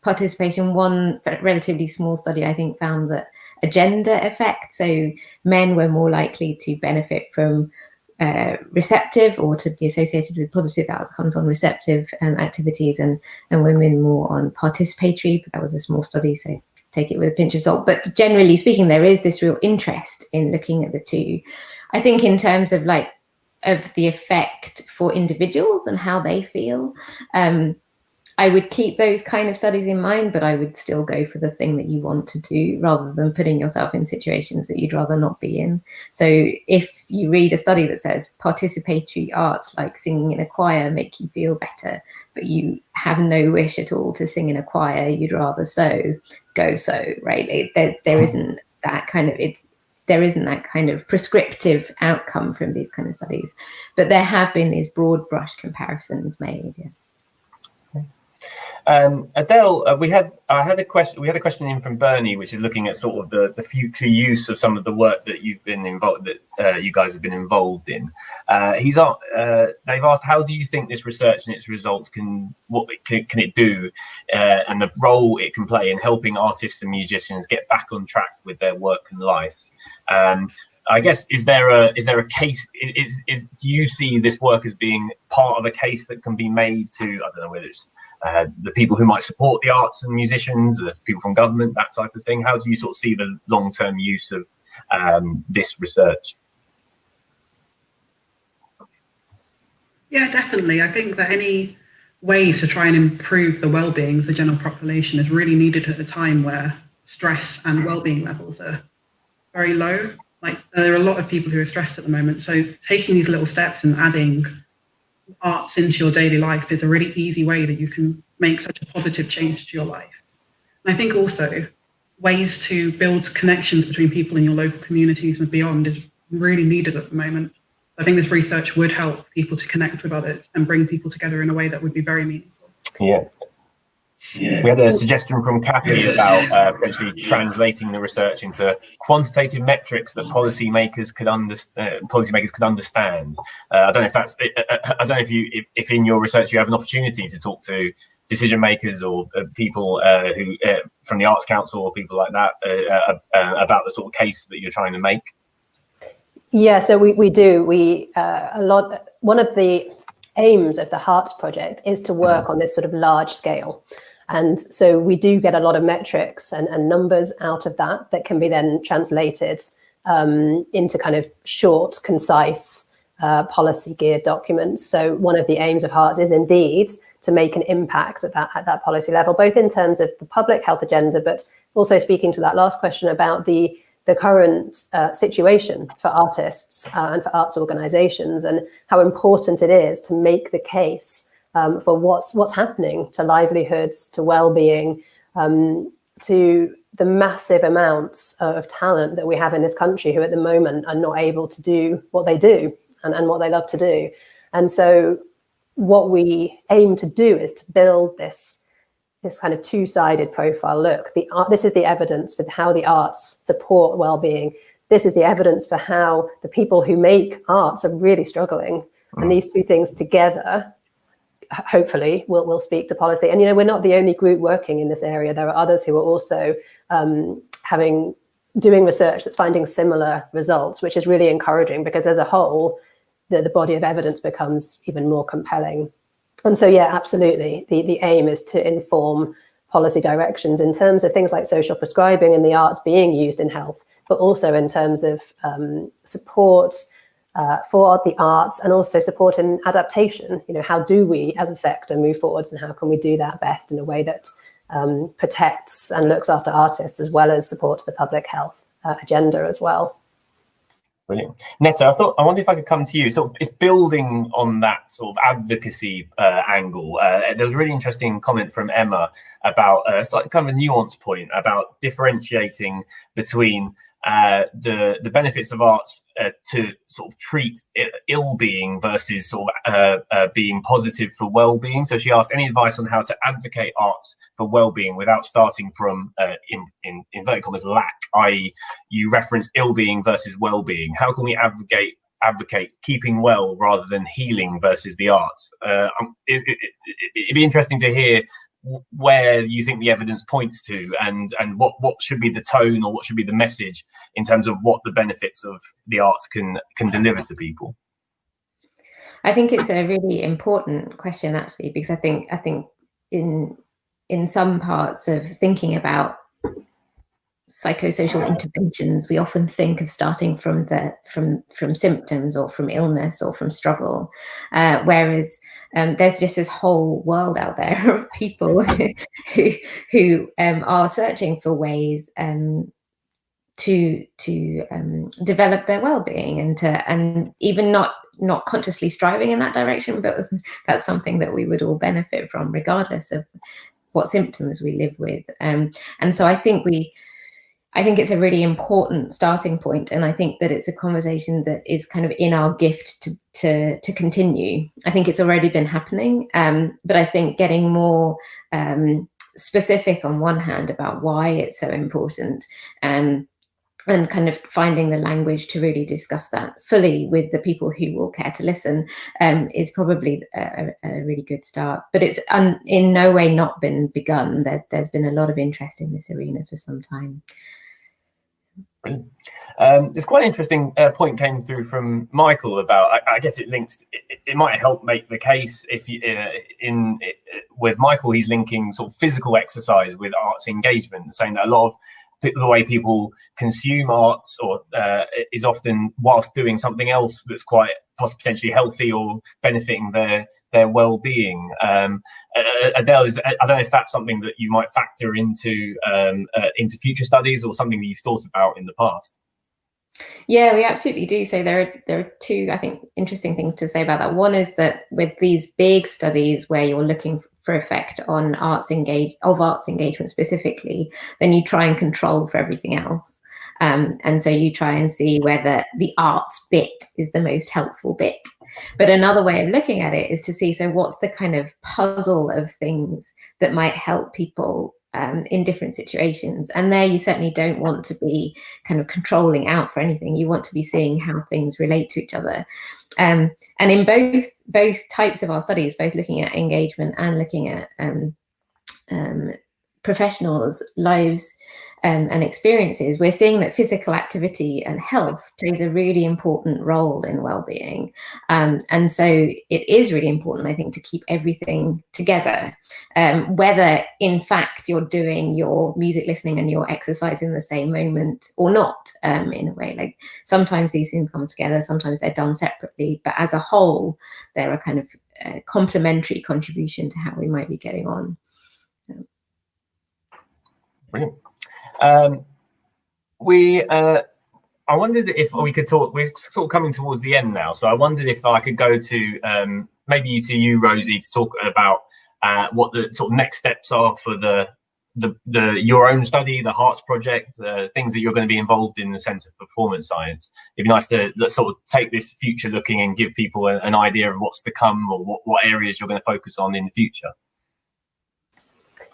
participation. One relatively small study, I think, found that a gender effect. So men were more likely to benefit from receptive or to be associated with positive outcomes on receptive activities, and women more on participatory. But that was a small study, so take it with a pinch of salt. But generally speaking, there is this real interest in looking at the two. I think in terms of the effect for individuals and how they feel, I would keep those kind of studies in mind, but I would still go for the thing that you want to do rather than putting yourself in situations that you'd rather not be in. So if you read a study that says participatory arts like singing in a choir make you feel better, but you have no wish at all to sing in a choir, you'd rather go so, right? There isn't that kind of prescriptive outcome from these kind of studies, but there have been these broad brush comparisons made. Yeah. Adele, we had a question in from Bernie, which is looking at sort of the future use of some of the work that you guys have been involved in. They've asked, how do you think this research and its results can it do, and the role it can play in helping artists and musicians get back on track with their work and life? I guess, is there a case? Do you see this work as being part of a case that can be made to, I don't know whether it's the people who might support the arts and musicians, the people from government, that type of thing? How do you sort of see the long-term use of this research? Yeah, definitely. I think that any ways to try and improve the well-being of the general population is really needed at a time where stress and well-being levels are very low. Like, there are a lot of people who are stressed at the moment. So taking these little steps and adding arts into your daily life is a really easy way that you can make such a positive change to your life. And I think also ways to build connections between people in your local communities and beyond is really needed at the moment. I think this research would help people to connect with others and bring people together in a way that would be very meaningful. Yeah. We had a suggestion from Kathy about potentially translating the research into quantitative metrics that policymakers could understand. I don't know if that's. I don't know if in your research you have an opportunity to talk to decision makers or people who from the Arts Council or people like that about the sort of case that you're trying to make. Yeah, so we do. One of the aims of the Hearts project is to work on this sort of large scale. And so we do get a lot of metrics and numbers out of that can be then translated into kind of short, concise, policy geared documents. So one of the aims of Hearts is indeed to make an impact at that policy level, both in terms of the public health agenda, but also speaking to that last question about the current situation for artists and for arts organizations, and how important it is to make the case for what's happening to livelihoods, to well-being, to the massive amounts of talent that we have in this country who at the moment are not able to do what they do and what they love to do. And so what we aim to do is to build this kind of two-sided profile. Look, this is the evidence for how the arts support well-being. This is the evidence for how the people who make arts are really struggling. And these two things together, hopefully, will speak to policy. And, we're not the only group working in this area. There are others who are also doing research that's finding similar results, which is really encouraging, because as a whole, the body of evidence becomes even more compelling. And so, yeah, absolutely. The aim is to inform policy directions in terms of things like social prescribing and the arts being used in health, but also in terms of support for the arts and also support in adaptation. How do we as a sector move forwards, and how can we do that best in a way that protects and looks after artists as well as supports the public health agenda as well. Brilliant. Netta, I wonder if I could come to you. So it's building on that sort of advocacy angle. There was a really interesting comment from Emma about slightly kind of a nuanced point about differentiating between the benefits of arts to sort of treat ill-being versus sort of being positive for well-being. So she asked any advice on how to advocate arts for well-being without starting from in inverted commas lack, i.e. you reference ill-being versus well-being. How can we advocate keeping well rather than healing versus the arts? It'd be interesting to hear where you think the evidence points to, and what should be the tone or what should be the message in terms of what the benefits of the arts can deliver to people. I think it's a really important question, actually, because I think in some parts of thinking about psychosocial interventions, we often think of starting from symptoms or from illness or from struggle, whereas there's just this whole world out there of people who are searching for ways to develop their well-being and even not consciously striving in that direction, but that's something that we would all benefit from regardless of what symptoms we live with. And so I think it's a really important starting point, and I think that it's a conversation that is kind of in our gift to continue. I think it's already been happening, but I think getting more specific on one hand about why it's so important, and kind of finding the language to really discuss that fully with the people who will care to listen is probably a really good start. But it's in no way not been begun. There's been a lot of interest in this arena for some time. Brilliant. There's quite an interesting point came through from Michael about, I guess it links, it might help make the case if you, with Michael, he's linking sort of physical exercise with arts engagement, saying that a lot of the way people consume arts or is often whilst doing something else that's quite potentially healthy or benefiting their well-being. Adele, I don't know if that's something that you might factor into future studies or something that you've thought about in the past. Yeah, we absolutely do. So there are two, I think, interesting things to say about that. One is that with these big studies where you're looking for effect on arts engagement specifically, then you try and control for everything else. And so you try and see whether the arts bit is the most helpful bit. But another way of looking at it is to see, so what's the kind of puzzle of things that might help people in different situations. And there you certainly don't want to be kind of controlling out for anything. You want to be seeing how things relate to each other. And in both types of our studies, both looking at engagement and looking at professionals' lives and experiences, we're seeing that physical activity and health plays a really important role in well-being. And so it is really important, I think, to keep everything together, whether in fact you're doing your music listening and your exercise in the same moment or not, in a way. Like sometimes these things come together, sometimes they're done separately, but as a whole, they're a kind of complementary contribution to how we might be getting on. Brilliant. I wondered if we could talk. We're sort of coming towards the end now, so I wondered if I could go to maybe to you, Rosie, to talk about what the sort of next steps are for your own study, the Hearts project, things that you're going to be involved in the Centre for Performance Science. It'd be nice to sort of take this future looking and give people an idea of what's to come or what areas you're going to focus on in the future.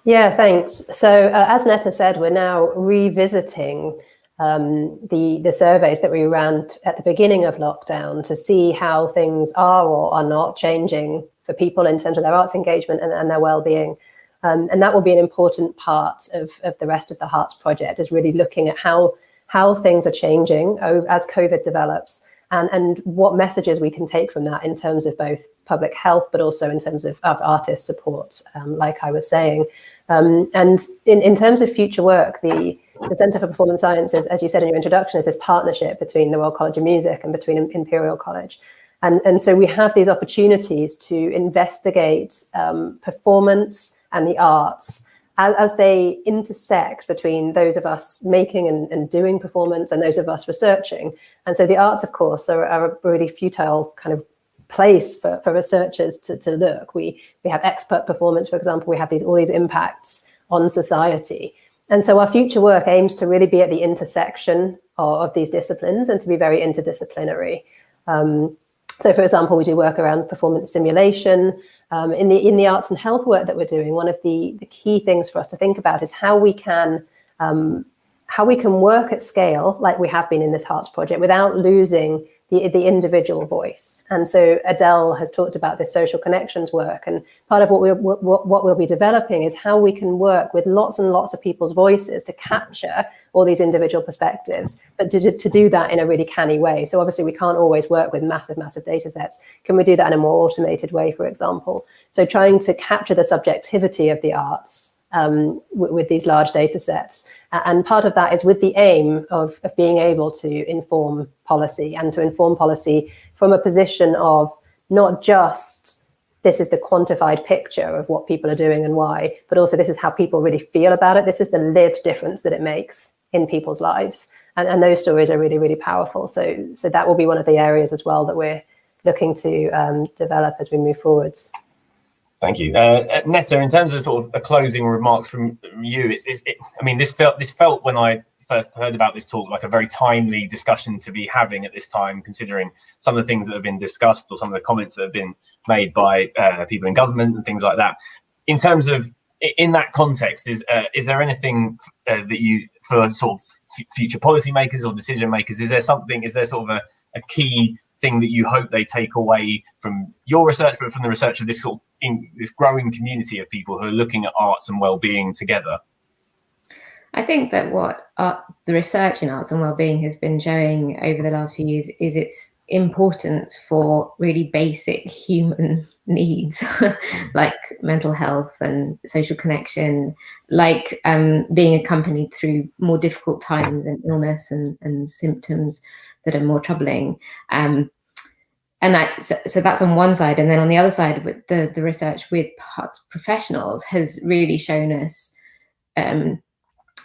Yeah, thanks. So as Netta said, we're now revisiting the surveys that we ran at the beginning of lockdown to see how things are or are not changing for people in terms of their arts engagement and their well-being. And that will be an important part of the rest of the Hearts project, is really looking at how things are changing as COVID develops and what messages we can take from that in terms of both public health, but also in terms of artist support, like I was saying. And in terms of future work, the Centre for Performance Sciences, as you said in your introduction, is this partnership between the Royal College of Music and between Imperial College. And so we have these opportunities to investigate performance and the arts as they intersect between those of us making and doing performance and those of us researching. And so the arts, of course, are a really futile kind of place for researchers to look. We have expert performance, for example. We have all these impacts on society. And so our future work aims to really be at the intersection of these disciplines and to be very interdisciplinary. So, for example, we do work around performance simulation. In the arts and health work that we're doing, one of the key things for us to think about is how we can work at scale, like we have been in this Hearts project, without losing the individual voice. And so Adele has talked about this social connections work, and part of what we'll be developing is how we can work with lots and lots of people's voices to capture all these individual perspectives, but to do that in a really canny way. So obviously we can't always work with massive data sets. Can we do that in a more automated way, for example? So trying to capture the subjectivity of the arts with these large data sets. And part of that is with the aim of being able to inform policy, and to inform policy from a position of not just this is the quantified picture of what people are doing and why, but also this is how people really feel about it. This is the lived difference that it makes in people's lives. And those stories are really, really powerful. So that will be one of the areas as well that we're looking to develop as we move forwards. Thank you, Netta. In terms of sort of a closing remarks from you, I mean, this felt when I first heard about this talk like a very timely discussion to be having at this time, considering some of the things that have been discussed or some of the comments that have been made by people in government and things like that. In terms of in that context, is there anything that you, for sort of future policymakers or decision makers, is there sort of a key thing that you hope they take away from your research, but from the research of this sort of this growing community of people who are looking at arts and well-being together? I think that what the research in arts and well-being has been showing over the last few years is its importance for really basic human needs, like mental health and social connection, like being accompanied through more difficult times and illness and symptoms that are more troubling. And so that's on one side. And then on the other side, with the research with arts professionals has really shown us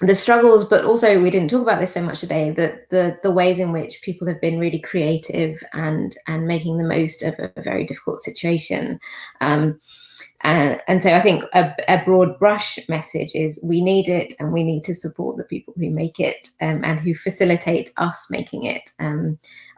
the struggles, but also, we didn't talk about this so much today, that the ways in which people have been really creative and making the most of a very difficult situation. And so I think a broad brush message is we need it, and we need to support the people who make it and who facilitate us making it.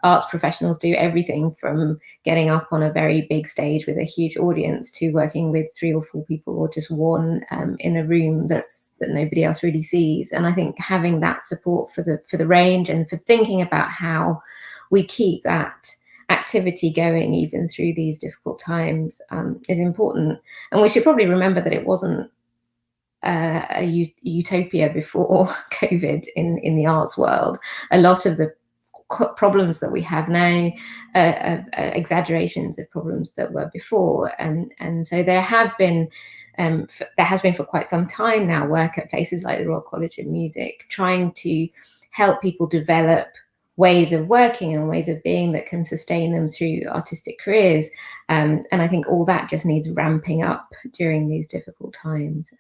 Arts professionals do everything from getting up on a very big stage with a huge audience to working with 3 or 4 people, or just one in a room that nobody else really sees. And I think having that support for the range, and for thinking about how we keep that activity going even through these difficult times is important. And we should probably remember that it wasn't a utopia before COVID in the arts world. A lot of the problems that we have now are exaggerations of problems that were before, and so there has been for quite some time now work at places like the Royal College of Music trying to help people develop ways of working and ways of being that can sustain them through artistic careers, and I think all that just needs ramping up during these difficult times.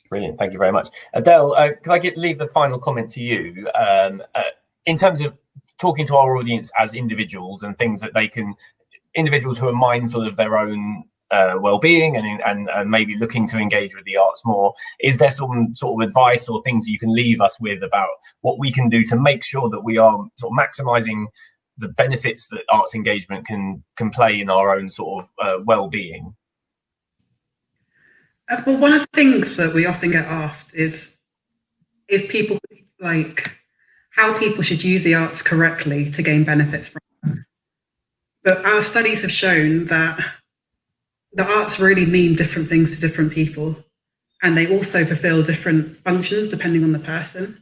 Brilliant, thank you very much. Adele, can I leave the final comment to you in terms of talking to our audience as individuals and things that individuals who are mindful of their own well-being and maybe looking to engage with the arts more. Is there some sort of advice or things you can leave us with about what we can do to make sure that we are sort of maximising the benefits that arts engagement can play in our own sort of well-being? Well, one of the things that we often get asked is if people how people should use the arts correctly to gain benefits from them. But our studies have shown that the arts really mean different things to different people, and they also fulfill different functions depending on the person.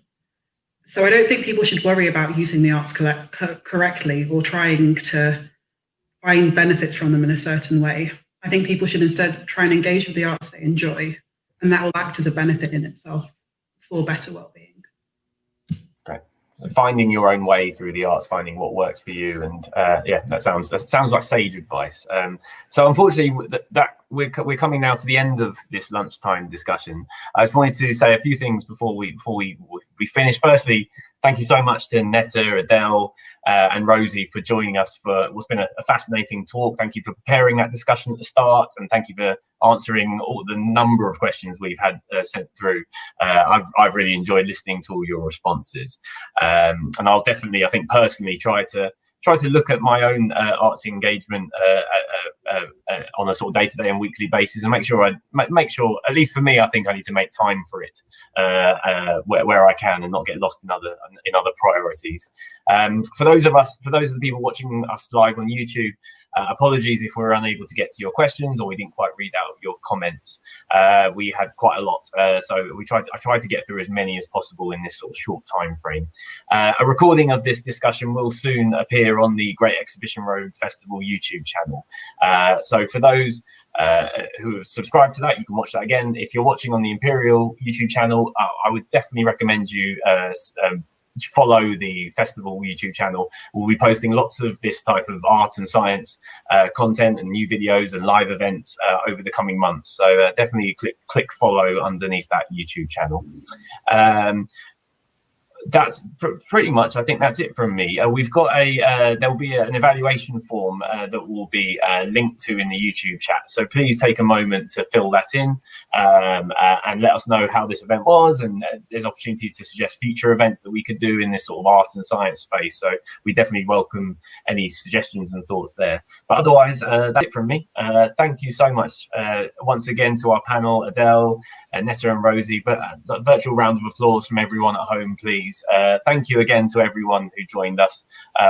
So I don't think people should worry about using the arts correctly or trying to find benefits from them in a certain way. I think people should instead try and engage with the arts they enjoy, and that will act as a benefit in itself for better well-being. Great. So finding your own way through the arts, finding what works for you, and that sounds like sage advice. So unfortunately, that we're coming now to the end of this lunchtime discussion. I just wanted to say a few things before we finish. Firstly, thank you so much to Netta, Adele, and Rosie for joining us for what's been a fascinating talk. Thank you for preparing that discussion at the start, and thank you for answering all the number of questions we've had sent through. I've really enjoyed listening to all your responses, and I'll definitely, I think personally, try to look at my own arts engagement on a sort of day-to-day and weekly basis, and make sure, at least for me, I think I need to make time for it where I can, and not get lost in other priorities. For those of the people watching us live on YouTube, apologies if we're unable to get to your questions or we didn't quite read out your comments. We had quite a lot, so I tried to get through as many as possible in this sort of short time frame. A recording of this discussion will soon appear on the Great Exhibition Road Festival YouTube channel. So for those who have subscribed to that, you can watch that again. If you're watching on the Imperial YouTube channel, I would definitely recommend you follow the festival YouTube channel. We'll be posting lots of this type of art and science content and new videos and live events over the coming months. So definitely click follow underneath that YouTube channel. That's pretty much, I think that's it from me. We've got there'll be an evaluation form that will be linked to in the YouTube chat. So please take a moment to fill that in and let us know how this event was. And there's opportunities to suggest future events that we could do in this sort of art and science space. So we definitely welcome any suggestions and thoughts there. But otherwise, that's it from me. Thank you so much once again to our panel, Adele, Netta and Rosie. But a virtual round of applause from everyone at home, please. Thank you again to everyone who joined us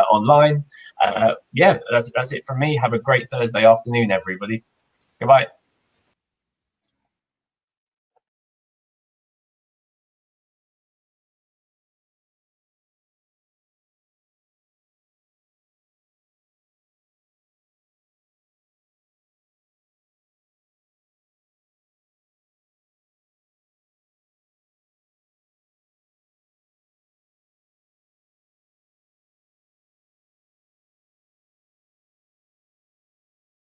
online. That's it from me. Have a great Thursday afternoon, everybody. Goodbye.